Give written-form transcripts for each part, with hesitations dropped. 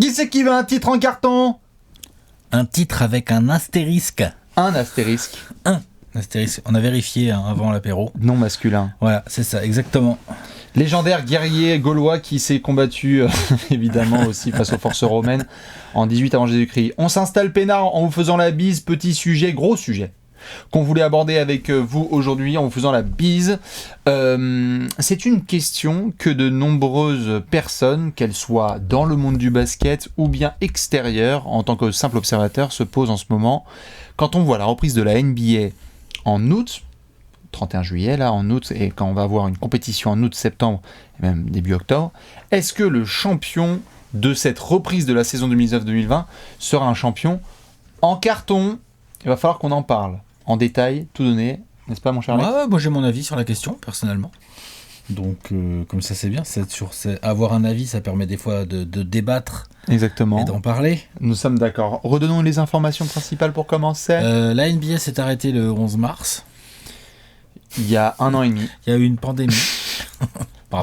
Qui c'est qui veut un titre en carton? Un titre avec un astérisque. Un astérisque. Un astérisque. On a vérifié avant l'apéro. Non masculin. Voilà, c'est ça, exactement. Légendaire guerrier gaulois qui s'est combattu évidemment aussi face aux forces romaines en 18 avant Jésus-Christ. On s'installe peinard en vous faisant la bise, petit sujet, gros sujet qu'on voulait aborder avec vous aujourd'hui en vous faisant la bise. C'est une question que de nombreuses personnes, qu'elles soient dans le monde du basket ou bien extérieures, en tant que simple observateur, se posent en ce moment. Quand on voit la reprise de la NBA en août, 31 juillet là, en août, et quand on va avoir une compétition en août-septembre, et même début octobre, est-ce que le champion de cette reprise de la saison 2019-2020 sera un champion en carton? Il va falloir qu'on en parle. En détail, tout donné, n'est-ce pas mon cher Alex? Moi j'ai mon avis sur la question, personnellement. Donc comme ça c'est bien, avoir un avis ça permet des fois de débattre. Exactement. Et d'en parler. Nous sommes d'accord. Redonnons les informations principales pour commencer. La NBA s'est arrêtée le 11 mars. Il y a 1 an et demi. Il y a eu une pandémie.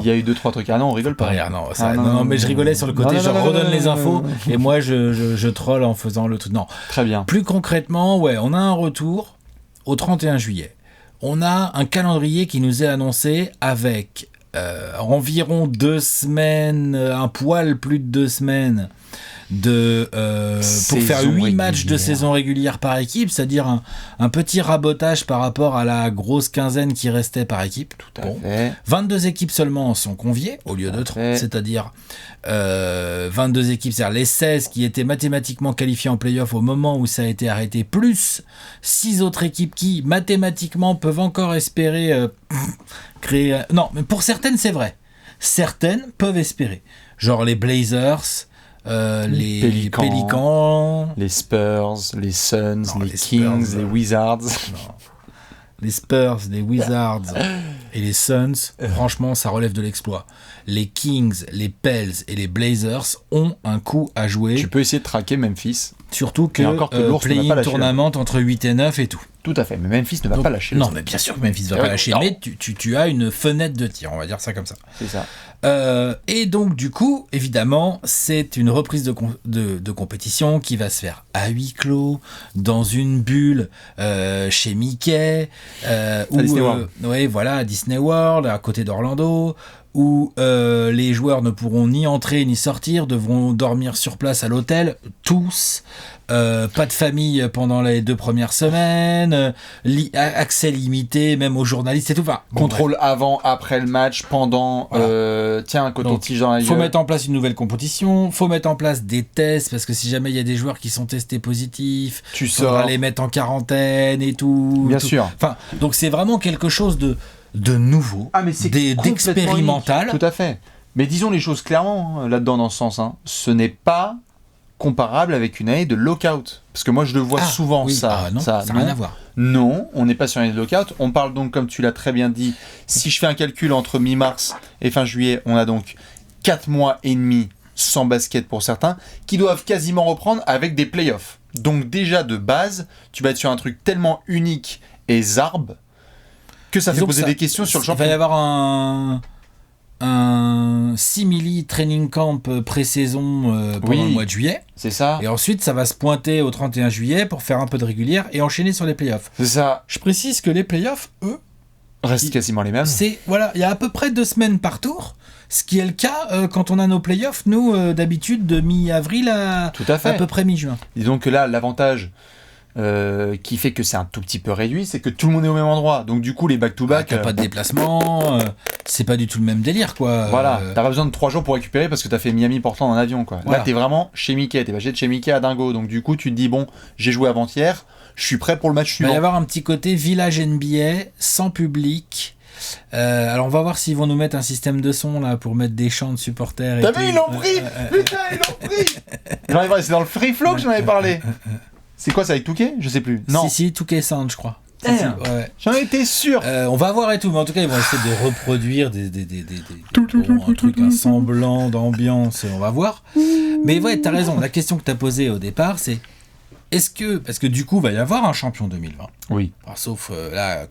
Il y a eu 2-3 trucs. Ah non, on rigole pas. Non, mais je rigolais sur le côté, je redonne les infos et moi je troll en faisant le truc. Non. Très bien. Plus concrètement, ouais, on a un retour au 31 juillet. On a un calendrier qui nous est annoncé avec environ 2 semaines, un poil plus de 2 semaines pour faire 8 matchs de saison régulière par équipe, c'est-à-dire un petit rabotage par rapport à la grosse quinzaine qui restait par équipe. Tout à fait. 22 équipes seulement sont conviées au lieu de 30, c'est-à-dire 22 équipes, c'est-à-dire les 16 qui étaient mathématiquement qualifiées en play-off au moment où ça a été arrêté, plus 6 autres équipes qui mathématiquement peuvent encore espérer créer... Non, mais pour certaines c'est vrai. Certaines peuvent espérer. Genre les Blazers... les Pélicans, les Spurs, les Suns, les Kings, les Wizards. Les Spurs, les Wizards et les Suns, franchement, ça relève de l'exploit. Les Kings, les Pels et les Blazers ont un coup à jouer. Tu peux essayer de traquer Memphis. Surtout que play-in tournament entre 8 et 9 et tout. Tout à fait, mais Memphis ne va pas lâcher. Non, mais bien sûr que Memphis ne va pas lâcher, mais tu as une fenêtre de tir, on va dire ça comme ça. C'est ça. Et donc, du coup, évidemment, c'est une reprise de compétition qui va se faire à huis clos, dans une bulle, chez Mickey, à Disney World. À Disney World, à côté d'Orlando, où les joueurs ne pourront ni entrer ni sortir, devront dormir sur place à l'hôtel, tous. Pas de famille pendant les 2 premières semaines, accès limité même aux journalistes et tout. Enfin, contrôle avant, après le match, pendant. Voilà. Tiens, un coton-tige dans la gueule. Faut mettre en place une nouvelle compétition, faut mettre en place des tests parce que si jamais il y a des joueurs qui sont testés positifs, tu faudra les mettre en quarantaine et tout. Bien sûr. Enfin, donc c'est vraiment quelque chose de nouveau, d'expérimental. Tout à fait. Mais disons les choses clairement là-dedans dans ce sens. Ce n'est pas comparable avec une année de lockout. Parce que moi je le vois souvent ça. Non, ça n'a rien à voir. Non, on n'est pas sur une année de lockout. On parle donc, comme tu l'as très bien dit, si je fais un calcul entre mi-mars et fin juillet, on a donc 4 mois et demi sans basket pour certains, qui doivent quasiment reprendre avec des playoffs. Donc déjà de base, tu vas être sur un truc tellement unique et zarbe que ça fait poser des questions sur le championnat. Il va y avoir un simili training camp pré-saison pendant le mois de juillet. C'est ça. Et ensuite, ça va se pointer au 31 juillet pour faire un peu de régulière et enchaîner sur les playoffs. C'est ça. Je précise que les playoffs, eux, restent quasiment les mêmes. Il y a à peu près 2 semaines par tour. Ce qui est le cas quand on a nos playoffs, nous, d'habitude, de mi-avril à peu près mi-juin. Disons que là, l'avantage qui fait que c'est un tout petit peu réduit, c'est que tout le monde est au même endroit. Donc du coup, les back-to-back... t'as pas de déplacement, c'est pas du tout le même délire, quoi. Voilà, t'as pas besoin de 3 jours pour récupérer parce que t'as fait Miami-Portland en avion, quoi. Voilà. Là, t'es vraiment chez Mickey, t'es passé de chez Mickey à Dingo. Donc du coup, tu te dis, bon, j'ai joué avant-hier, je suis prêt pour le match suivant. Il va y avoir un petit côté village NBA, sans public... alors on va voir s'ils vont nous mettre un système de son là pour mettre des chants de supporters. T'as vu, ils l'ont pris. Putain, ils l'ont pris. C'est dans le free flow que j'en avais parlé. C'est quoi, ça avec Touquet? Je sais plus. Non. Si, Touquet Sound, je crois. Ouais. J'en étais sûr. On va voir et tout, mais en tout cas ils vont essayer de reproduire un truc, un semblant d'ambiance, on va voir. Mais ouais, t'as raison, la question que t'as posée au départ, c'est parce que du coup, il va y avoir un champion 2020. Oui. Enfin, sauf là,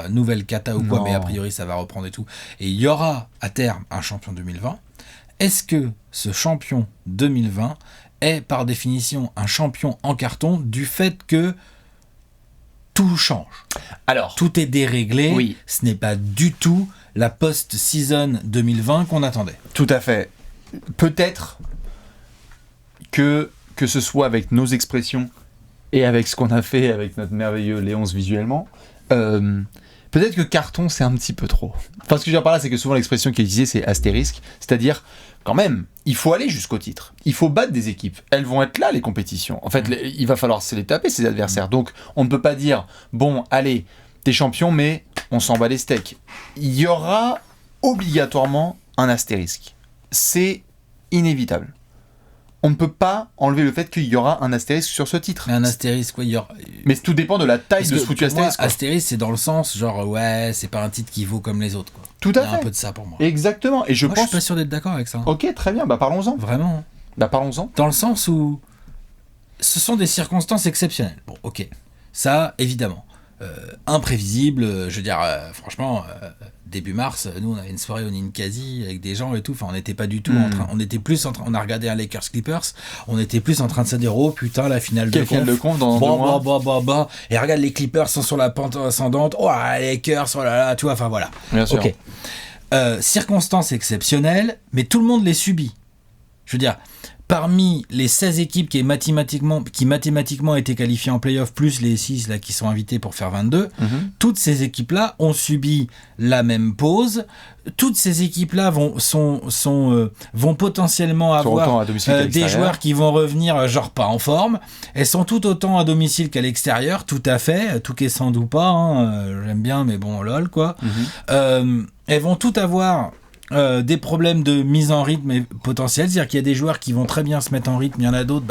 nouvelle kata ou quoi, mais a priori, ça va reprendre et tout. Et il y aura à terme un champion 2020. est-ce que ce champion 2020 est par définition un champion en carton du fait que tout change. Alors, tout est déréglé. Oui. Ce n'est pas du tout la post-season 2020 qu'on attendait. Tout à fait. Peut-être que ce soit avec nos expressions et avec ce qu'on a fait avec notre merveilleux Léonce visuellement, peut-être que carton c'est un petit peu trop. Enfin, ce que je veux dire par là, c'est que souvent l'expression qui est utilisée c'est astérisque, c'est-à-dire quand même, il faut aller jusqu'au titre. Il faut battre des équipes. Elles vont être là, les compétitions. En fait, il va falloir se les taper, ces adversaires. Donc, on ne peut pas dire, bon, allez, t'es champion, mais on s'en bat les steaks. Il y aura obligatoirement un astérisque. C'est inévitable. On ne peut pas enlever le fait qu'il y aura un astérisque sur ce titre. Mais un astérisque, quoi, il y aura... Mais tout dépend de la taille de ce foutu astérisque. Astérisque, c'est dans le sens, genre, ouais, c'est pas un titre qui vaut comme les autres, quoi. Tout à fait. Il y a un peu de ça pour moi. Exactement. Et je pense... je suis pas sûr d'être d'accord avec ça. Ok, très bien, bah parlons-en. Vraiment. Bah parlons-en. Dans le sens où ce sont des circonstances exceptionnelles. Bon, ok. Ça, évidemment. Imprévisible, je veux dire, franchement, début mars, nous on avait une soirée au Ninkasi avec des gens et tout, enfin on n'était pas du tout en train, on était plus en train, on a regardé un Lakers Clippers, on était plus en train de se dire, oh putain, la finale de conf dans 2 mois. Et regarde, les Clippers sont sur la pente ascendante, oh les Lakers, oh là là, tu vois, enfin voilà. Bien sûr. Ok. Circonstances exceptionnelles, mais tout le monde les subit. Je veux dire, parmi les 16 équipes qui mathématiquement étaient qualifiées en play-off, plus les 6 là, qui sont invitées pour faire 22, toutes ces équipes-là ont subi la même pause. Toutes ces équipes-là vont potentiellement avoir des joueurs qui vont revenir genre pas en forme. Elles sont tout autant à domicile qu'à l'extérieur, tout à fait, tout est sans doute pas, hein, j'aime bien, mais bon, lol, quoi. Elles vont toutes avoir... des problèmes de mise en rythme potentiels, c'est-à-dire qu'il y a des joueurs qui vont très bien se mettre en rythme, il y en a d'autres,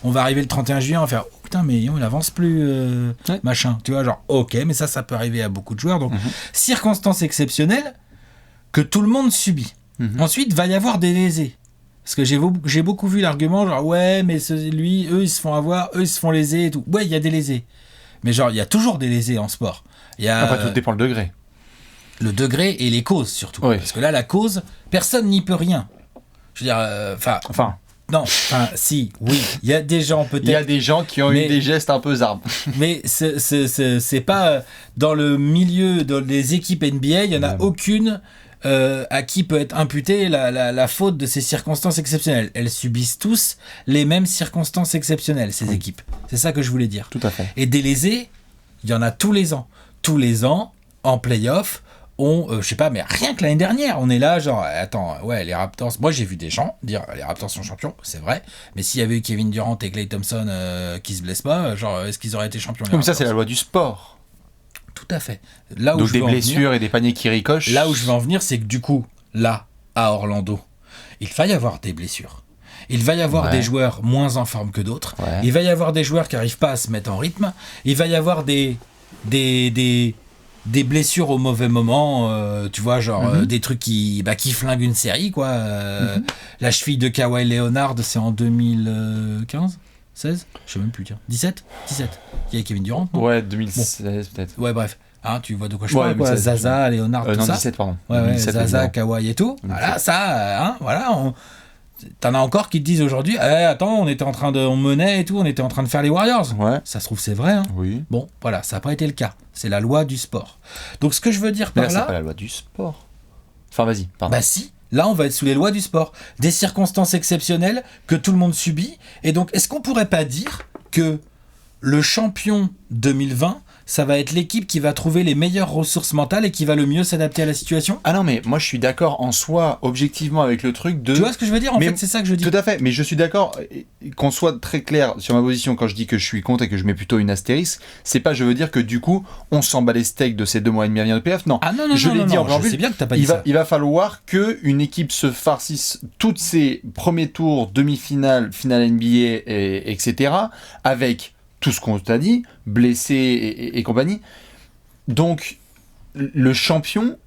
on va arriver le 31 juillet, on va faire oh putain mais il avance plus machin, tu vois, genre ok, mais ça peut arriver à beaucoup de joueurs, donc circonstances exceptionnelles que tout le monde subit. Ensuite va y avoir des lésés, parce que j'ai beaucoup vu l'argument genre ouais mais eux ils se font avoir, eux ils se font léser et tout. Ouais, il y a des lésés, mais genre il y a toujours des lésés en sport. Après tout dépend le degré. Le degré et les causes surtout. Oui. Parce que là, la cause, personne n'y peut rien. Je veux dire, si, oui, il y a des gens peut-être... Il y a des gens qui ont eu des gestes un peu zarbe. Mais c'est pas... Dans le milieu des équipes NBA, il n'y en a aucune à qui peut être imputée la faute de ces circonstances exceptionnelles. Elles subissent tous les mêmes circonstances exceptionnelles, ces équipes. C'est ça que je voulais dire. Tout à fait. Et des lésés, il y en a tous les ans. Tous les ans, en play-off, je sais pas, mais rien que l'année dernière, on est là, genre, attends, ouais, les Raptors, moi j'ai vu des gens dire, les Raptors sont champions, c'est vrai, mais s'il y avait eu Kevin Durant et Klay Thompson qui se blessent pas, genre, est-ce qu'ils auraient été champions? Comme ça, c'est la loi du sport. Tout à fait. Là où donc des blessures et des paniers qui ricochent. Là où je veux en venir, c'est que du coup, là, à Orlando, il va y avoir des blessures. Il va y avoir des joueurs moins en forme que d'autres. Ouais. Il va y avoir des joueurs qui n'arrivent pas à se mettre en rythme. Il va y avoir des blessures au mauvais moment, tu vois, genre des trucs qui flinguent une série, quoi. La cheville de Kawhi Leonard, c'est en 2015 16 je sais même plus, tiens. 17 il y a Kevin Durant, non? Ouais, 2016 peut-être. Ouais, bref. Hein, tu vois de quoi je parle, quoi. Zaza, Leonard, tout ça. 17, pardon. Ouais, 2017, Zaza, Kawhi et tout. 2017. Voilà, ça, voilà, t'en as encore qui te disent aujourd'hui, attends, on menait et tout, on était en train de faire les Warriors. Ouais. Ça se trouve, c'est vrai. Hein. Oui. Bon, voilà, ça n'a pas été le cas. C'est la loi du sport. Donc, ce que je veux dire par là... c'est pas la loi du sport. Enfin, vas-y, pardon. Bah si, là, on va être sous les lois du sport. Des circonstances exceptionnelles que tout le monde subit. Et donc, est-ce qu'on pourrait pas dire que le champion 2020... ça va être l'équipe qui va trouver les meilleures ressources mentales et qui va le mieux s'adapter à la situation? Ah non, mais moi je suis d'accord en soi, objectivement, avec le truc de... Tu vois ce que je veux dire? En fait, c'est ça que je dis. Tout à fait, mais je suis d'accord, qu'on soit très clair sur ma position quand je dis que je suis contre et que je mets plutôt une astérisque, c'est pas, je veux dire que du coup, on s'en bat les steaks de ces 2 mois et demi à venir de PF, non. Ah non, je l'ai dit en je sais bien que t'as pas dit ça. Il va falloir qu'une équipe se farcisse toutes ses premiers tours, demi-finales, finale NBA, etc., avec... tout ce qu'on t'a dit, blessé et compagnie. Donc, le champion,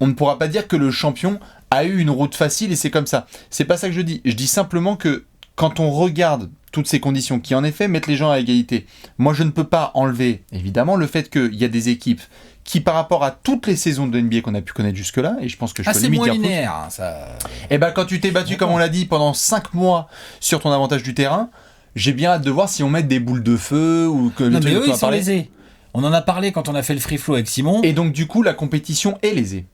on ne pourra pas dire que le champion a eu une route facile et c'est comme ça. C'est pas ça que je dis. Je dis simplement que quand on regarde toutes ces conditions qui, en effet, mettent les gens à égalité, moi, je ne peux pas enlever, évidemment, le fait qu'il y a des équipes qui par rapport à toutes les saisons de NBA qu'on a pu connaître jusque-là, et je pense que je peux c'est limite moins dire linéaire, hein, ça. Et ben quand tu t'es battu, comme on l'a dit, pendant 5 mois sur ton avantage du terrain, j'ai bien hâte de voir si on met des boules de feu ou que Non, mais eux, ils sont lésés. On en a parlé quand on a fait le free flow avec Simon. Et donc du coup, la compétition est lésée.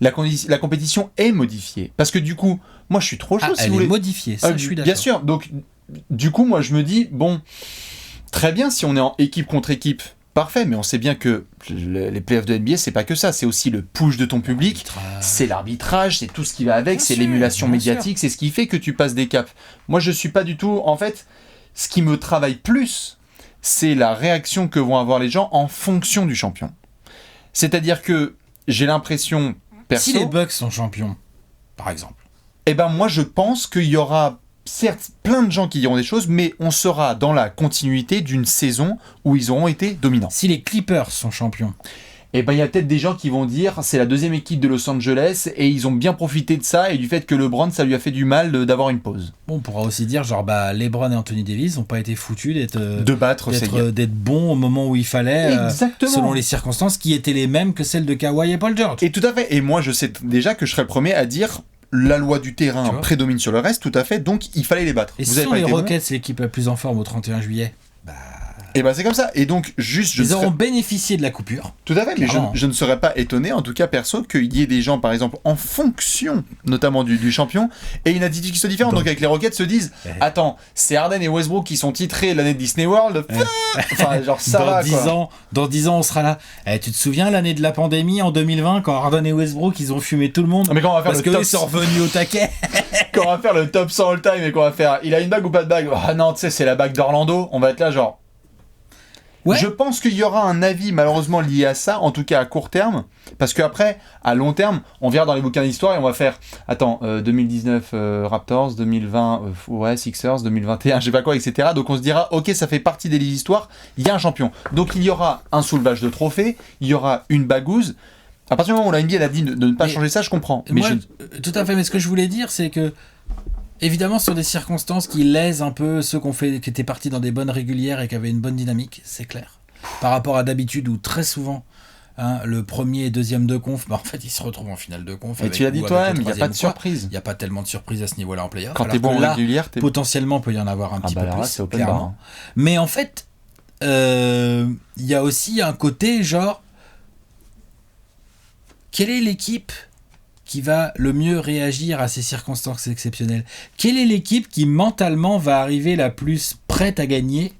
La compétition est modifiée. Parce que du coup, moi je suis trop chaud si elle vous voulez. est modifiée, ça je suis d'accord. Bien sûr, donc du coup, moi je me dis, bon, très bien si on est en équipe contre équipe, parfait, mais on sait bien que les playoffs de NBA, c'est pas que ça, c'est aussi le push de ton public, c'est l'arbitrage, c'est tout ce qui va avec, c'est l'émulation médiatique, c'est ce qui fait que tu passes des caps. Moi je suis pas du tout, en fait, ce qui me travaille plus, c'est la réaction que vont avoir les gens en fonction du champion. C'est-à-dire que j'ai l'impression, perso... Si les Bucks sont champions, par exemple. Eh ben moi je pense qu'il y aura certes plein de gens qui diront des choses, mais on sera dans la continuité d'une saison où ils auront été dominants. Si les Clippers sont champions. Eh ben il y a peut-être des gens qui vont dire c'est la deuxième équipe de Los Angeles et ils ont bien profité de ça et du fait que LeBron ça lui a fait du mal d'avoir une pause. Bon, on pourra aussi dire genre LeBron et Anthony Davis n'ont pas été foutus d'être bons au moment où il fallait, selon les circonstances qui étaient les mêmes que celles de Kawhi et Paul George. Et tout à fait. Et moi je sais déjà que je serais le premier à dire la loi du terrain prédomine sur le reste, tout à fait. Donc il fallait les battre. Et si sont les Rockets, c'est l'équipe la plus en forme au 31 juillet. Et ben c'est comme ça. Et donc juste ils auront bénéficié de la coupure. Tout à fait, mais je ne serais pas étonné, en tout cas perso, qu'il y ait des gens, par exemple, en fonction, notamment du champion, et une attitude qui soit différente. Donc avec les Rockets se disent, attends, c'est Harden et Westbrook qui sont titrés l'année de Disney World. Enfin, genre ça dans va 10 ans, dans 10 ans, on sera là. Tu te souviens l'année de la pandémie en 2020 quand Harden et Westbrook ils ont fumé tout le monde mais quand on va faire parce qu'ils sont revenus au taquet. Quand on va faire le top 100 all time et qu'on va faire, il a une bague ou pas de bague? Ah non, tu sais, c'est la bague d'Orlando. On va être là genre. Ouais. Je pense qu'il y aura un avis malheureusement lié à ça, en tout cas à court terme, parce qu'après, à long terme, on verra dans les bouquins d'histoire et on va faire, 2019 Raptors, 2020 Sixers, 2021 je sais pas quoi, etc. Donc on se dira, ok, ça fait partie des livres d'histoire, il y a un champion. Donc il y aura un soulevage de trophées, il y aura une bagouze. À partir du moment où la NBA a dit de ne pas changer ça, je comprends. Mais tout à fait, mais ce que je voulais dire, c'est que évidemment, sur des circonstances qui lèsent un peu ceux qui étaient partis dans des bonnes régulières et qui avaient une bonne dynamique, c'est clair. Par rapport à d'habitude où très souvent, le premier et deuxième de conf, en fait, ils se retrouvent en finale de conf. Et tu l'as dit toi-même, il n'y a pas de surprise. Il n'y a pas tellement de surprise à ce niveau-là en play-off. Quand t'es bon en régulière, potentiellement, peut y en avoir un petit peu là, plus, c'est open clairement. bar, hein. Mais en fait, il y a aussi un côté genre, quelle est l'équipe qui va le mieux réagir à ces circonstances exceptionnelles? Quelle est l'équipe qui mentalement va arriver la plus prête à gagner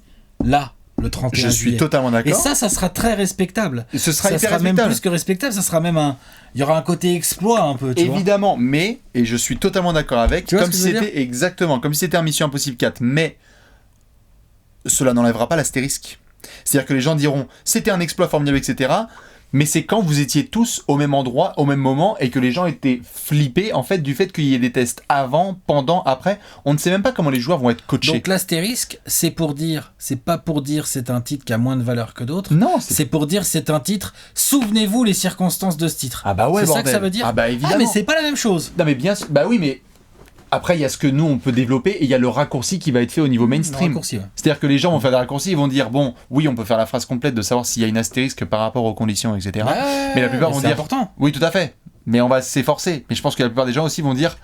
là, le 31 juillet? Je suis totalement d'accord. Et ça sera très respectable. Ce sera ça hyper sera respectable. Même plus que respectable, ça sera même il y aura un côté exploit un peu. Évidemment, mais, et je suis totalement d'accord avec, comme si c'était exactement, comme si c'était un Mission Impossible 4, mais cela n'enlèvera pas l'astérisque. C'est-à-dire que les gens diront, c'était un exploit formidable, etc., mais c'est quand vous étiez tous au même endroit, au même moment, et que les gens étaient flippés, en fait, du fait qu'il y ait des tests avant, pendant, après. On ne sait même pas comment les joueurs vont être coachés. Donc l'astérisque, c'est pas pour dire c'est un titre qui a moins de valeur que d'autres. Non, c'est pour dire c'est un titre, souvenez-vous les circonstances de ce titre. Ah bah ouais, c'est bordel. Ça que ça veut dire. Ah bah évidemment. Ah mais c'est pas la même chose. Non mais bien sûr, bah oui, mais après il y a ce que nous on peut développer et il y a le raccourci qui va être fait au niveau mainstream. Raccourci, ouais. C'est-à-dire que les gens vont faire des raccourcis, ils vont dire bon, oui on peut faire la phrase complète de savoir s'il y a une astérisque par rapport aux conditions, etc. Mais la plupart vont dire important. Oui, tout à fait. Mais on va s'efforcer. Mais je pense que la plupart des gens aussi vont dire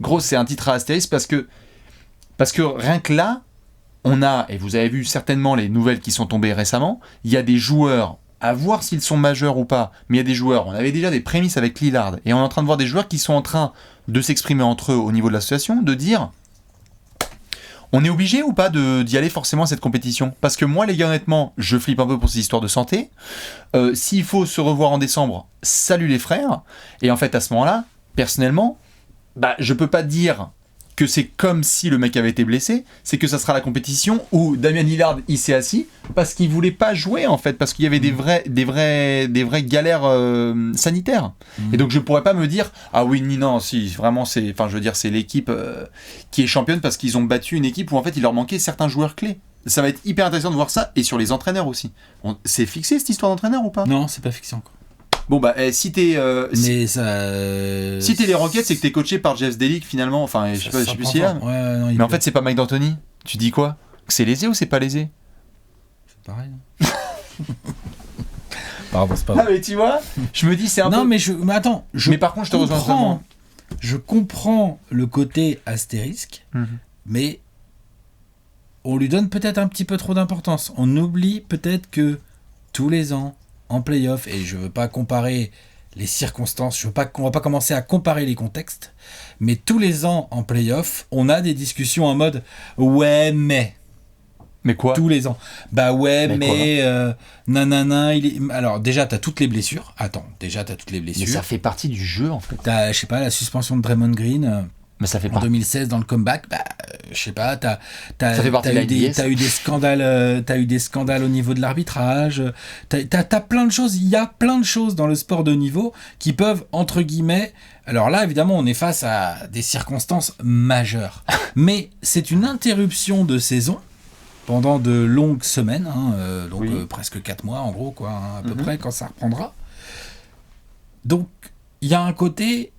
gros c'est un titre à astérisque parce que rien que là on a, et vous avez vu certainement les nouvelles qui sont tombées récemment, il y a des joueurs, à voir s'ils sont majeurs ou pas, mais il y a des joueurs, on avait déjà des prémices avec Lillard, et on est en train de voir des joueurs qui sont en train de s'exprimer entre eux au niveau de l'association, de dire on est obligé ou pas d'y aller forcément à cette compétition? Parce que moi les gars honnêtement, je flippe un peu pour ces histoires de santé, s'il faut se revoir en décembre, salut les frères, et en fait à ce moment-là, personnellement, je peux pas dire que c'est comme si le mec avait été blessé, c'est que ça sera la compétition où Damian Lillard il s'est assis parce qu'il voulait pas jouer en fait, parce qu'il y avait des vraies galères sanitaires. Et donc je pourrais pas me dire ah oui non si vraiment c'est l'équipe qui est championne parce qu'ils ont battu une équipe où en fait il leur manquait certains joueurs clés. Ça va être hyper intéressant de voir ça, et sur les entraîneurs aussi. C'est fixé cette histoire d'entraîneur ou pas? Non, c'est pas fixé encore. Bon si t'es si t'es les Rockets, c'est que t'es coaché par Jeff Delic finalement, enfin je sais plus si il y a. Mais en fait c'est pas Mike D'Antoni. Tu dis quoi? Que c'est lésé ou c'est pas lésé? C'est pareil. Pardon, c'est pas vrai. Ah mais tu vois, je me dis c'est un peu... Non, mais attends. Mais par contre, je te rejoins totalement. Je comprends le côté astérisque, mais on lui donne peut-être un petit peu trop d'importance. On oublie peut-être que tous les ans, en play-off, et je veux pas comparer les circonstances, on va pas commencer à comparer les contextes, mais tous les ans en play-off, on a des discussions en mode « Ouais, mais... » Mais quoi ? Tous les ans. Bah ouais, mais nanana, alors déjà t'as toutes les blessures. Mais ça fait partie du jeu en fait. T'as, je sais pas, la suspension de Draymond Green. Mais ça fait en 2016 dans le comeback. Bah, je sais pas. Ça fait partie de la NBA. T'as eu des scandales. T'as eu des scandales au niveau de l'arbitrage. T'as plein de choses. Il y a plein de choses dans le sport de niveau qui peuvent entre guillemets. Alors là, évidemment, on est face à des circonstances majeures. Mais c'est une interruption de saison. Pendant de longues semaines, presque 4 mois en gros, quoi, à peu près, quand ça reprendra. Donc, il y a un côté,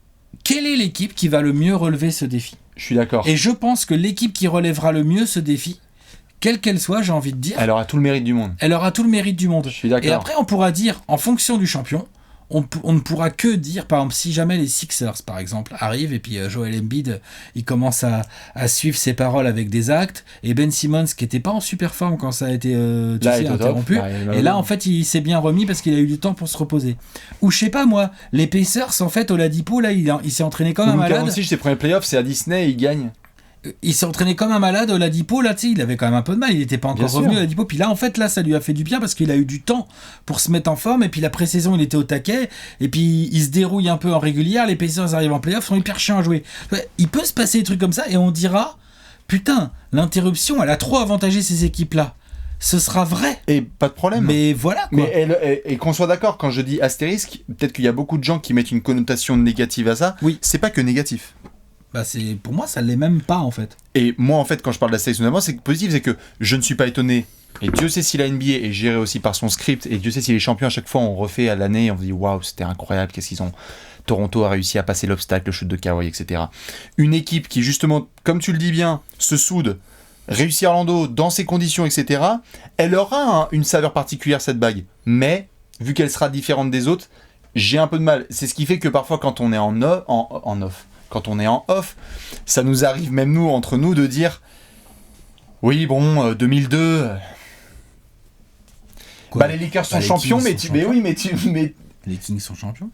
quelle est l'équipe qui va le mieux relever ce défi ? Je suis d'accord. Et je pense que l'équipe qui relèvera le mieux ce défi, quelle qu'elle soit, j'ai envie de dire... Elle aura tout le mérite du monde. Je suis d'accord. Et après, on pourra dire, en fonction du champion, on ne pourra que dire, par exemple, si jamais les Sixers, par exemple, arrivent et puis Joel Embiid, il commence à suivre ses paroles avec des actes, et Ben Simmons, qui n'était pas en super forme quand ça a été interrompu, et là, en fait, il s'est bien remis parce qu'il a eu du temps pour se reposer. Ou je sais pas, moi, les Pacers, en fait, Oladipo, là, il s'est entraîné comme un malade. Luka Doncic, ses premiers playoffs, c'est à Disney, il gagne. Il s'est entraîné comme un malade, Oladipo, là, tu sais, il avait quand même un peu de mal, il n'était pas encore revenu, Oladipo, puis là, en fait, là, ça lui a fait du bien parce qu'il a eu du temps pour se mettre en forme, et puis la pré-saison, il était au taquet, et puis il se dérouille un peu en régulière, les Pacers arrivent en play-off, sont hyper chiants à jouer. Il peut se passer des trucs comme ça, et on dira, putain, l'interruption, elle a trop avantagé ces équipes-là. Ce sera vrai. Et pas de problème. Mais voilà, quoi. Mais et qu'on soit d'accord, quand je dis astérisque, peut-être qu'il y a beaucoup de gens qui mettent une connotation négative à ça. Oui. C'est pas que négatif. Bah pour moi, ça l'est même pas, en fait. Et moi, en fait, quand je parle d'astérisque, c'est positif, c'est que je ne suis pas étonné. Et Dieu sait si la NBA est gérée aussi par son script, et Dieu sait si les champions, à chaque fois, on refait à l'année, et on se dit waouh, c'était incroyable, qu'est-ce qu'ils ont. Toronto a réussi à passer l'obstacle, le shoot de Kawhi, etc. Une équipe qui, justement, comme tu le dis bien, se soude, réussit Orlando dans ces conditions, etc., elle aura une saveur particulière, cette bague. Mais, vu qu'elle sera différente des autres, j'ai un peu de mal. C'est ce qui fait que parfois, quand on est en off, quand on est en off, ça nous arrive même nous, entre nous, de dire oui, bon, 2002... Bah les Lakers sont champions, mais les Kings sont champions.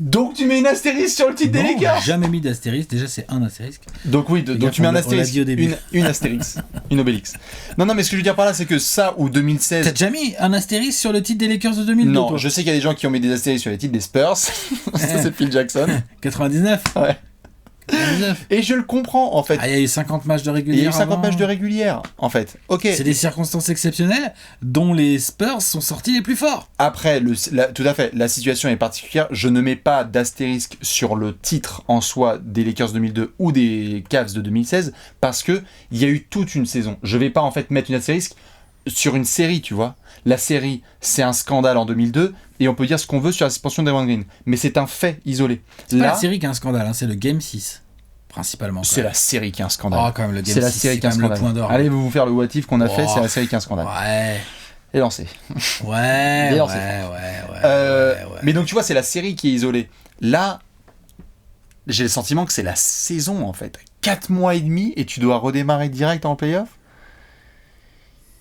Donc tu mets une astérisque sur le titre des Lakers. J'ai jamais mis d'astérisque, déjà c'est un astérisque. Donc oui, donc tu mets un astérisque, une astérisque, une obélix. Non, mais ce que je veux dire par là, c'est que ça, ou 2016... T'as déjà mis un astérisque sur le titre des Lakers de 2002? Non, je sais qu'il y a des gens qui ont mis des astérisques sur les titres des Spurs. Ça, c'est Phil Jackson. 99. Ouais. Et je le comprends, en fait. Ah, il y a eu 50 matchs de régulière. Il y a eu 50 matchs de régulière, en fait. Ok. C'est des circonstances exceptionnelles dont les Spurs sont sortis les plus forts. Après, tout à fait, la situation est particulière. Je ne mets pas d'astérisque sur le titre en soi des Lakers 2002 ou des Cavs de 2016 parce que il y a eu toute une saison. Je vais pas en fait mettre une astérisque sur une série, tu vois. La série, c'est un scandale en 2002 et on peut dire ce qu'on veut sur la suspension de Draymond Green, mais c'est un fait isolé. C'est pas la série qui est un scandale, hein, c'est le Game 6 principalement. C'est la série qui est un scandale. Oh, quand même, le Game 6, la série qui est un scandale. Le point d'or. Allez, vous faire le what if qu'on a fait, c'est la série qui est un scandale. Ouais. Et lancé. Ouais. Mais donc tu vois, c'est la série qui est isolée. Là, j'ai le sentiment que c'est la saison en fait. 4 mois et demi et tu dois redémarrer direct en playoff.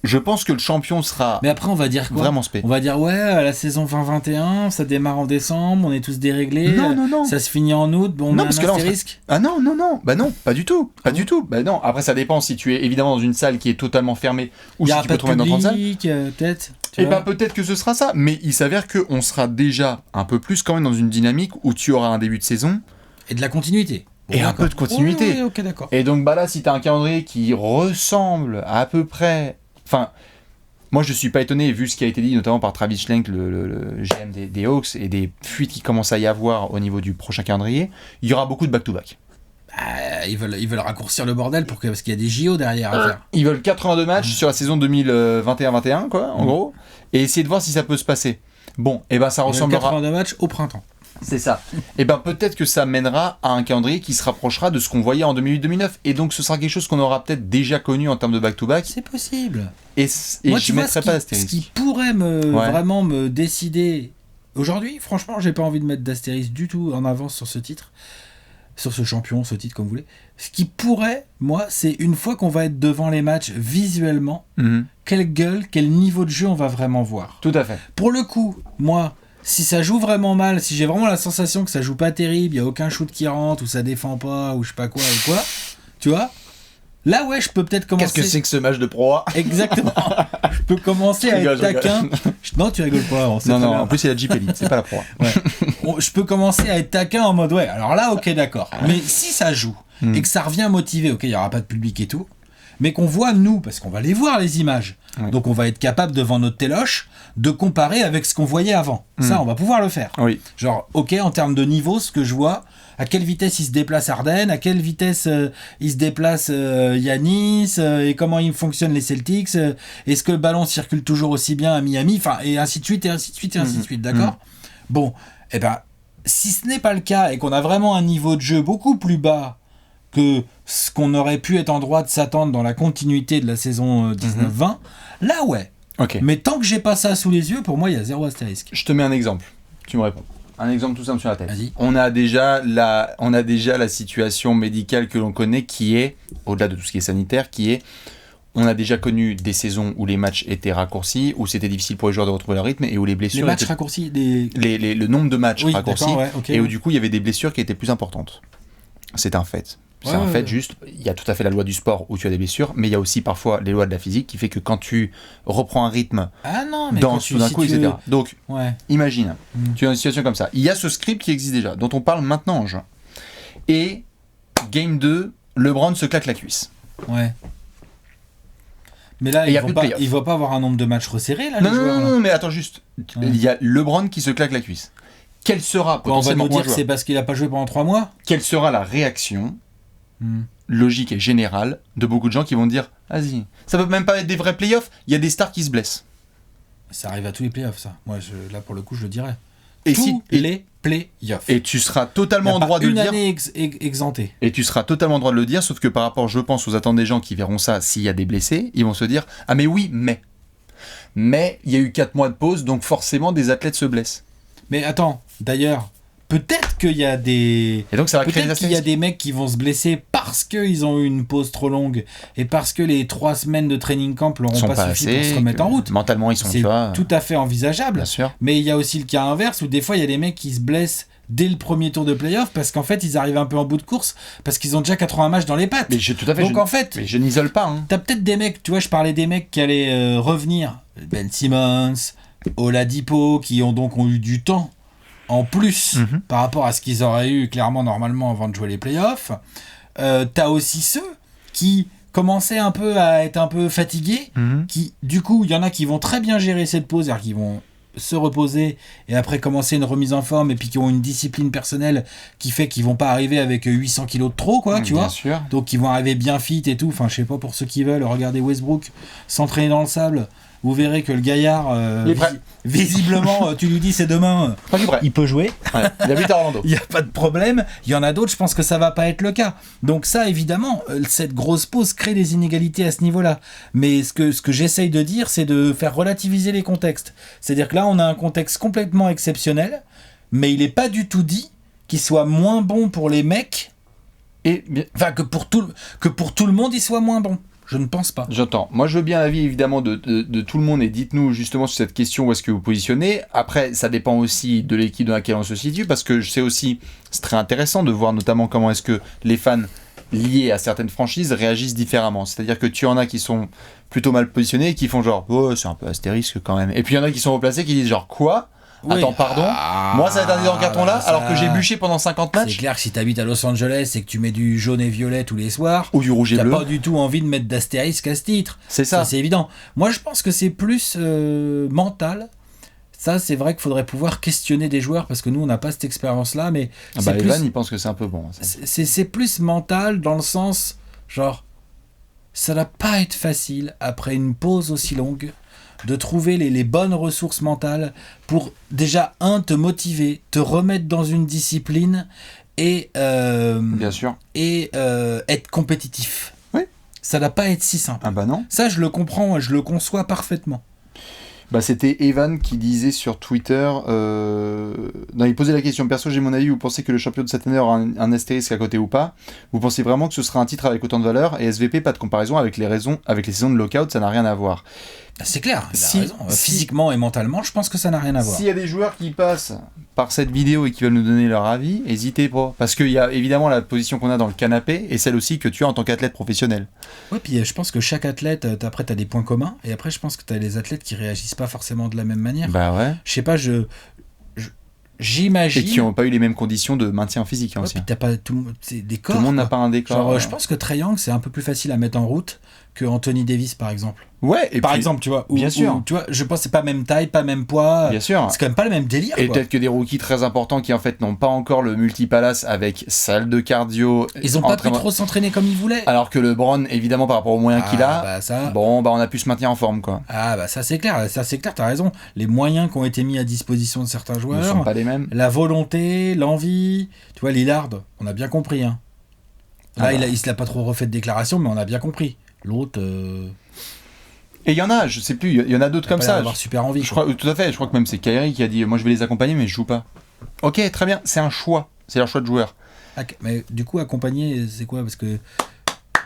Je pense que le champion sera. Mais après, on va dire quoi ? Vraiment spé. On va dire, ouais, la saison 2021, ça démarre en décembre, on est tous déréglés. Non. Ça se finit en août, bon, on a un astérisque. Ah non. Bah non, pas du tout. Pas du tout. Bah non, après, ça dépend si tu es évidemment dans une salle qui est totalement fermée ou si tu peux te trouver dans une salle. Peut-être. Et bah peut-être que ce sera ça. Mais il s'avère qu'on sera déjà un peu plus quand même dans une dynamique où tu auras un début de saison. Et de la continuité. Et un peu de continuité. Oui, ok, d'accord. Et donc, bah là, si tu as un calendrier qui ressemble à peu près. Enfin, moi je suis pas étonné, vu ce qui a été dit notamment par Travis Schlenk, le GM des Hawks, et des fuites qui commencent à y avoir au niveau du prochain calendrier, il y aura beaucoup de back-to-back. Ils veulent raccourcir le bordel parce qu'il y a des JO derrière à faire. Ils veulent 82 matchs sur la saison 2021-21, quoi, en gros, et essayer de voir si ça peut se passer. Bon, et ben ça ressemblera. 82 matchs au printemps. C'est ça. Et ben peut-être que ça mènera à un calendrier qui se rapprochera de ce qu'on voyait en 2008-2009. Et donc ce sera quelque chose qu'on aura peut-être déjà connu en termes de back-to-back. C'est possible. Et Moi, je ne mettrai pas d'astérisque. Ce qui pourrait vraiment me décider... Aujourd'hui, franchement, j'ai pas envie de mettre d'astérisque du tout en avance sur ce titre. Sur ce champion, ce titre, comme vous voulez. Ce qui pourrait, moi, c'est une fois qu'on va être devant les matchs visuellement, quelle gueule, quel niveau de jeu on va vraiment voir. Tout à fait. Pour le coup, moi... Si ça joue vraiment mal, si j'ai vraiment la sensation que ça joue pas terrible, il y a aucun shoot qui rentre, ou ça défend pas, ou je sais pas quoi, ou quoi, tu vois, là ouais, je peux peut-être commencer... Qu'est-ce que c'est que ce match de Pro A ? Exactement. Je peux commencer à être taquin. Non, tu rigoles pas. On sait non, très non, bien. en plus c'est la Jeep Elite, c'est pas la Pro A. Ouais. Je peux commencer à être taquin en mode ouais, alors là, ok, d'accord. Mais si ça joue, et que ça revient motivé, ok, il y aura pas de public et tout, mais qu'on voit nous, parce qu'on va les voir les images, donc on va être capable devant notre téloche de comparer avec ce qu'on voyait avant. Ça, on va pouvoir le faire. Oui. Genre, ok, en termes de niveau, ce que je vois, à quelle vitesse il se déplace Harden, à quelle vitesse il se déplace Giannis, et comment ils fonctionnent les Celtics, est-ce que le ballon circule toujours aussi bien à Miami, enfin, et ainsi de suite, et ainsi de suite, et ainsi de suite, d'accord ? Bon, eh ben, si ce n'est pas le cas, et qu'on a vraiment un niveau de jeu beaucoup plus bas que ce qu'on aurait pu être en droit de s'attendre dans la continuité de la saison 19-20, là ouais. Ok. Mais tant que j'ai pas ça sous les yeux, pour moi il y a zéro astérisque. Je te mets un exemple, tu me réponds. Un exemple tout simple sur la tête. Vas-y. On a déjà la situation médicale que l'on connaît qui est, au-delà de tout ce qui est sanitaire, qui est, on a déjà connu des saisons où les matchs étaient raccourcis, où c'était difficile pour les joueurs de retrouver leur rythme et où les blessures... Les matchs raccourcis le nombre de matchs raccourcis, ouais, okay, et où du coup il y avait des blessures qui étaient plus importantes. C'est un fait. C'est un fait juste, il y a tout à fait la loi du sport où tu as des blessures, mais il y a aussi parfois les lois de la physique qui fait que quand tu reprends un rythme tout d'un coup, etc. Donc, imagine, tu es dans une situation comme ça. Il y a ce script qui existe déjà, dont on parle maintenant en juin. Et, Game 2, LeBron se claque la cuisse. Ouais. Mais là, il ne va pas avoir un nombre de matchs resserrés, là, les joueurs. Non, mais attends juste. Il y a LeBron qui se claque la cuisse. Quelle sera, potentiellement, on va nous dire que c'est parce qu'il n'a pas joué pendant 3 mois ? Quelle sera la réaction logique et générale de beaucoup de gens qui vont dire vas-y, ça peut même pas être des vrais playoffs, il y a des stars qui se blessent. Ça arrive à tous les playoffs, ça. Moi, là, pour le coup, je le dirais. Et les playoffs. Et tu seras totalement en droit de le dire. Une année exemptée. Et tu seras totalement en droit de le dire, sauf que par rapport, je pense, aux attentes des gens qui verront ça, s'il y a des blessés, ils vont se dire ah mais oui, mais il y a eu 4 mois de pause, donc forcément des athlètes se blessent. Mais attends, d'ailleurs, peut-être qu'il y a des... Et donc ça va créer des peut-être qu'il y a des mecs qui vont se blesser parce qu'ils ont eu une pause trop longue et parce que les 3 semaines de training camp leur ont pas suffi pour se remettre en route. Mentalement, ils sont tout à fait envisageable. Bien sûr. Mais il y a aussi le cas inverse où des fois, il y a des mecs qui se blessent dès le premier tour de play-off parce qu'en fait, ils arrivent un peu en bout de course parce qu'ils ont déjà 80 matchs dans les pattes. Mais tout à fait. Donc en fait... Mais je n'isole pas. T'as peut-être des mecs, tu vois, je parlais des mecs qui allaient revenir. Ben Simmons, Oladipo, qui ont eu du temps en plus par rapport à ce qu'ils auraient eu clairement normalement avant de jouer les playoffs. T'as aussi ceux qui commençaient un peu à être un peu fatigués, qui du coup il y en a qui vont très bien gérer cette pause, c'est-à-dire qui vont se reposer et après commencer une remise en forme et puis qui ont une discipline personnelle qui fait qu'ils vont pas arriver avec 800 kilos de trop, quoi, tu vois. Sûr. Donc ils vont arriver bien fit et tout. Enfin, je sais pas, pour ceux qui veulent regarder Westbrook s'entraîner dans le sable, vous verrez que le gaillard visiblement tu lui dis c'est demain, il peut jouer. Ouais, il habite à Orlando. Il n'y a pas de problème. Il y en a d'autres, je pense que ça va pas être le cas. Donc ça, évidemment, cette grosse pause crée des inégalités à ce niveau-là. Mais ce que j'essaye de dire, c'est de faire relativiser les contextes. C'est-à-dire que là, on a un contexte complètement exceptionnel, mais il n'est pas du tout dit qu'il soit moins bon pour les mecs, que pour tout le monde, il soit moins bon. Je ne pense pas. J'entends. Moi, je veux bien l'avis, évidemment, de tout le monde, et dites-nous justement sur cette question où est-ce que vous positionnez. Après, ça dépend aussi de l'équipe dans laquelle on se situe, parce que je sais aussi, c'est très intéressant de voir notamment comment est-ce que les fans liés à certaines franchises réagissent différemment. C'est-à-dire que tu en as qui sont plutôt mal positionnés et qui font genre « Oh, c'est un peu astérisque quand même ». Et puis il y en a qui sont replacés qui disent genre « Quoi ? Attends, pardon, moi ça va être interdit dans le carton là, alors que j'ai bûché pendant 50 matchs. C'est clair que si t'habites à Los Angeles et que tu mets du jaune et violet tous les soirs, ou du rouge et bleu, t'as pas du tout envie de mettre d'astérisque à ce titre. C'est ça. C'est évident. Moi je pense que c'est plus mental. Ça, c'est vrai qu'il faudrait pouvoir questionner des joueurs parce que nous on n'a pas cette expérience là, mais Evan il pense que c'est un peu bon. C'est plus mental dans le sens genre ça va pas être facile après une pause aussi longue de trouver les bonnes ressources mentales pour déjà, te motiver, te remettre dans une discipline et, bien sûr. Et être compétitif. Oui. Ça n'a pas être si simple. Ah bah non. Ça, je le comprends, je le conçois parfaitement. Bah, c'était Evan qui disait sur Twitter, non, il posait la question, perso j'ai mon avis, vous pensez que le champion de cette année aura un astérisque à côté ou pas? Vous pensez vraiment que ce sera un titre avec autant de valeur? Et SVP, pas de comparaison avec les saisons de lockout, ça n'a rien à voir. C'est clair, il a raison. Physiquement et mentalement, je pense que ça n'a rien à voir. S'il y a des joueurs qui passent par cette vidéo et qui veulent nous donner leur avis, n'hésitez pas. Parce qu'il y a évidemment la position qu'on a dans le canapé et celle aussi que tu as en tant qu'athlète professionnel. Ouais, puis je pense que chaque athlète, après, tu as des points communs. Et après, je pense que tu as les athlètes qui réagissent pas forcément de la même manière. Bah ouais. Je sais pas, j'imagine. Et qui n'ont pas eu les mêmes conditions de maintien physique ouais, aussi. Puis t'as pas c'est des corps. Tout le monde quoi. n'a pas un décor. Genre, je pense que Trae Young, c'est un peu plus facile à mettre en route que Anthony Davis, par exemple. Ouais, et par puis, exemple, tu vois. bien sûr. Tu vois, je pense que c'est pas même taille, pas même poids. Bien sûr. C'est quand même pas le même délire. Et quoi. peut-être que des rookies très importants qui en fait n'ont pas encore le multipalace avec salle de cardio. Ils ont pas pu trop s'entraîner comme ils voulaient. Alors que LeBron, évidemment, par rapport aux moyens qu'il a, bah ça... bon, bah on a pu se maintenir en forme, quoi. Ah bah ça c'est clair, t'as raison. Les moyens qui ont été mis à disposition de certains joueurs Ne sont pas les mêmes. La volonté, l'envie. Tu vois, Lillard, on a bien compris. Hein. Là, il se l'a pas trop refait de déclaration, mais on a bien compris. L'autre... Et il y en a, je sais plus, il y en a d'autres comme ça. Avoir super envie. Je crois, tout à fait, je crois que même c'est Kyrie qui a dit moi je vais les accompagner mais je joue pas. Ok, très bien, c'est un choix, c'est leur choix de joueur. Mais du coup, accompagner, c'est quoi? Parce que.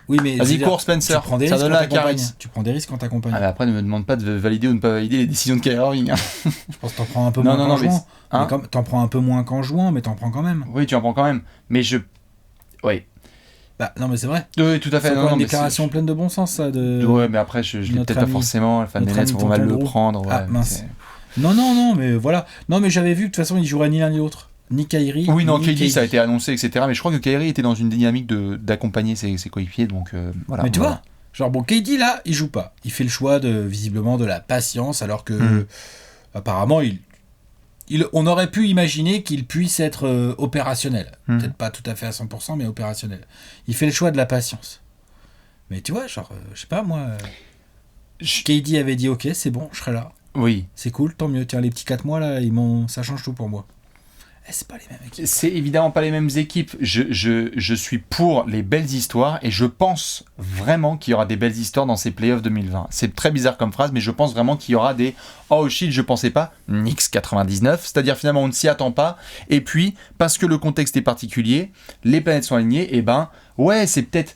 Oui, mais. Vas-y, cours, Spencer. Tu prends des risques quand t'accompagnes. Tu prends des risques quand t'accompagnes. Ah, mais après, ne me demande pas de valider ou ne pas valider les décisions de Kyrie Irving. Hein. Je pense que t'en prends un peu moins qu'en jouant. Hein T'en prends un peu moins qu'en jouant, mais t'en prends quand même. Oui, tu en prends quand même. Mais je. Oui. Bah, non, mais c'est vrai. Oui, tout à fait. C'est une déclaration pleine de bon sens, ça. Ouais, mais après, je l'ai peut-être pas forcément. Les fans des Nets vont mal le prendre. Ah, mince. Non, mais voilà. Non, mais j'avais vu que de toute façon, ils joueraient ni l'un ni l'autre. Ni Kyrie. Oui, non, KD, ça a été annoncé, etc. Mais je crois que Kyrie était dans une dynamique d'accompagner ses coéquipiers, donc voilà. Mais tu vois, genre, bon, KD, là, il joue pas. Il fait le choix, visiblement, de la patience, alors que, apparemment, on aurait pu imaginer qu'il puisse être opérationnel. Peut-être pas tout à fait à 100%, mais opérationnel. Il fait le choix de la patience. Mais tu vois, genre, je sais pas, moi... KD avait dit, ok, c'est bon, je serai là. Oui. C'est cool, tant mieux. Tiens, les petits 4 mois, là, ça change tout pour moi. C'est pas les mêmes équipes. C'est évidemment pas les mêmes équipes. Je suis pour les belles histoires et je pense vraiment qu'il y aura des belles histoires dans ces playoffs 2020. C'est très bizarre comme phrase, mais je pense vraiment qu'il y aura des oh shit, je pensais pas, Knicks 99, c'est-à-dire finalement on ne s'y attend pas. Et puis, parce que le contexte est particulier, les planètes sont alignées, et ben ouais, c'est peut-être.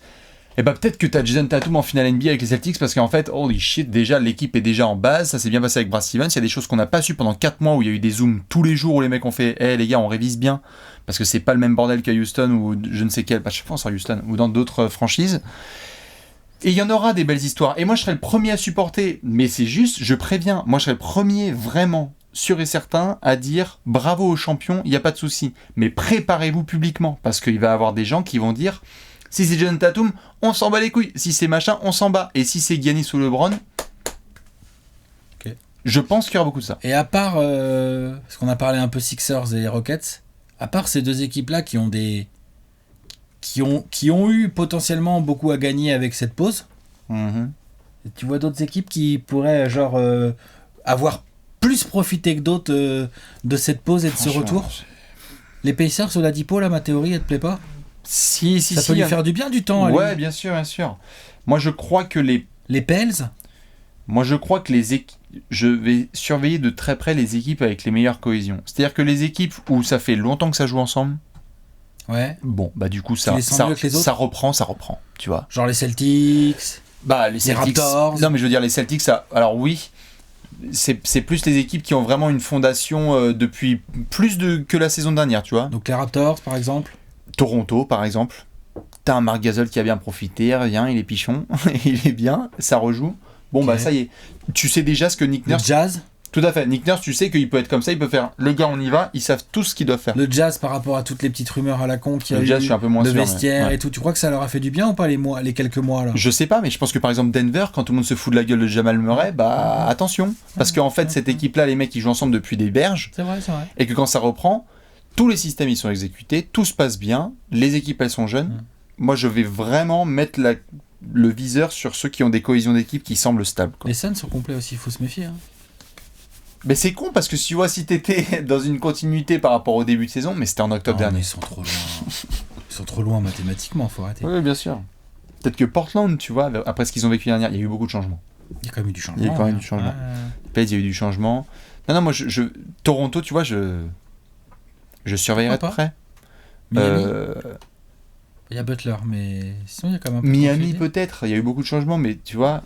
Et bah peut-être que t'as Jason Tatum en finale NBA avec les Celtics parce qu'en fait, holy shit, déjà l'équipe est déjà en base, ça s'est bien passé avec Brad Stevens, il y a des choses qu'on n'a pas su pendant 4 mois où il y a eu des zooms tous les jours où les mecs ont fait hey, les gars, on révise bien parce que c'est pas le même bordel qu'à Houston ou je ne sais quel, pas je pense à Houston ou dans d'autres franchises. Et il y en aura des belles histoires. Et moi je serai le premier à supporter, mais c'est juste, je préviens, moi je serai le premier vraiment sûr et certain à dire bravo aux champions, il n'y a pas de souci, mais préparez-vous publiquement parce qu'il va y avoir des gens qui vont dire si c'est Jason Tatum, on s'en bat les couilles. Si c'est machin, on s'en bat. Et si c'est Giannis ou LeBron, je pense qu'il y aura beaucoup de ça. Et à part, parce qu'on a parlé un peu Sixers et Rockets, à part ces deux équipes-là qui ont eu potentiellement beaucoup à gagner avec cette pause, tu vois d'autres équipes qui pourraient genre avoir plus profité que d'autres de cette pause et de ce retour. Les Pacers ou la Dipo, là, ma théorie, elle te plaît pas? Si, ça peut lui faire du bien du temps. Ouais, bien sûr. Moi, je crois que les Pels. Moi, je crois que je vais surveiller de très près les équipes avec les meilleures cohésions. C'est-à-dire que les équipes où ça fait longtemps que ça joue ensemble. Ouais. Bon, bah du coup, ça reprend, tu vois. Genre les Celtics. Bah les Celtics. Raptors. Non, mais je veux dire les Celtics, ça. Alors oui. C'est plus les équipes qui ont vraiment une fondation depuis plus que la saison dernière, tu vois. Donc les Raptors, par exemple. Toronto, par exemple. T'as un Marc Gasol qui a bien profité, rien, il est pichon, il est bien, ça rejoue. Bon, bah ça y est. Tu sais déjà ce que Nick Nurse... Le Jazz. Tout à fait. Nick Nurse, tu sais qu'il peut être comme ça, il peut faire le gars, on y va, ils savent tout ce qu'ils doivent faire. Le Jazz par rapport à toutes les petites rumeurs à la con qu'il y a le Jazz, je suis un peu moins le sûr, vestiaire et tout. Tu crois que ça leur a fait du bien ou pas les quelques mois là? Je sais pas, mais je pense que par exemple Denver, quand tout le monde se fout de la gueule de Jamal Murray, bah attention. Parce qu'en fait, cette équipe-là, les mecs, ils jouent ensemble depuis des berges. C'est vrai. Et que quand ça reprend, tous les systèmes, ils sont exécutés, tout se passe bien, les équipes, elles sont jeunes. Moi, je vais vraiment mettre le viseur sur ceux qui ont des cohésions d'équipe qui semblent stables. Quoi. Les Suns sont complets aussi, il faut se méfier. Hein. Mais c'est con parce que tu vois, si t'étais dans une continuité par rapport au début de saison, mais c'était en octobre dernier. Ils sont trop loin. Ils sont trop loin mathématiquement, faut arrêter. Oui, bien sûr. Peut-être que Portland, tu vois, après ce qu'ils ont vécu l'année dernière, il y a eu beaucoup de changements. Il y a quand même eu du changement. Il y a eu quand même du changement. Peut-être il y a eu du changement. Non, moi, Toronto, tu vois, je surveillerai de près. Miami. Il y a Butler, mais sinon il y a quand même un peu Miami peut-être, il y a eu beaucoup de changements, mais tu vois,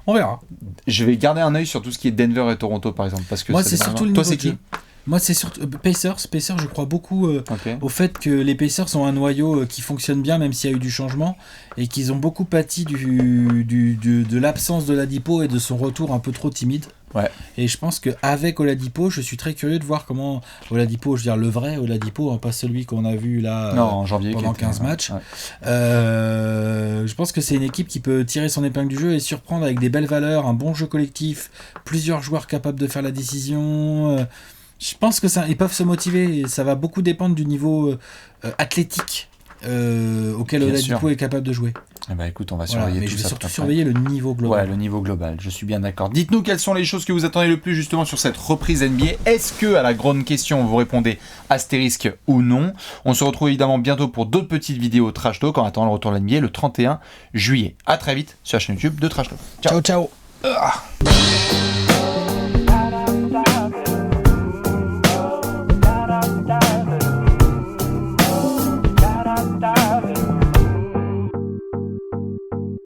on verra. Je vais garder un œil sur tout ce qui est Denver et Toronto par exemple, parce que moi c'est surtout le niveau. Toi c'est qui ? Moi c'est surtout Pacers, je crois beaucoup au fait que les Pacers ont un noyau qui fonctionne bien même s'il y a eu du changement et qu'ils ont beaucoup pâti de l'absence de Oladipo et de son retour un peu trop timide. Ouais. Et je pense qu'avec Oladipo, je suis très curieux de voir comment Oladipo, je veux dire le vrai Oladipo, hein, pas celui qu'on a vu là en janvier, pendant 15 matchs. Ouais. Je pense que c'est une équipe qui peut tirer son épingle du jeu et surprendre avec des belles valeurs, un bon jeu collectif, plusieurs joueurs capables de faire la décision. Je pense que ils peuvent se motiver et ça va beaucoup dépendre du niveau athlétique auquel Oladipo est capable de jouer. Eh ben écoute, on va surveiller tout ça. Mais je vais surtout surveiller le niveau global. Ouais, le niveau global, je suis bien d'accord. Dites-nous quelles sont les choses que vous attendez le plus justement sur cette reprise NBA. Est-ce que, à la grande question, vous répondez astérisque ou non ? On se retrouve évidemment bientôt pour d'autres petites vidéos Trash Talk en attendant le retour de la NBA le 31 juillet. À très vite sur la chaîne YouTube de Trash Talk. Ciao, ciao.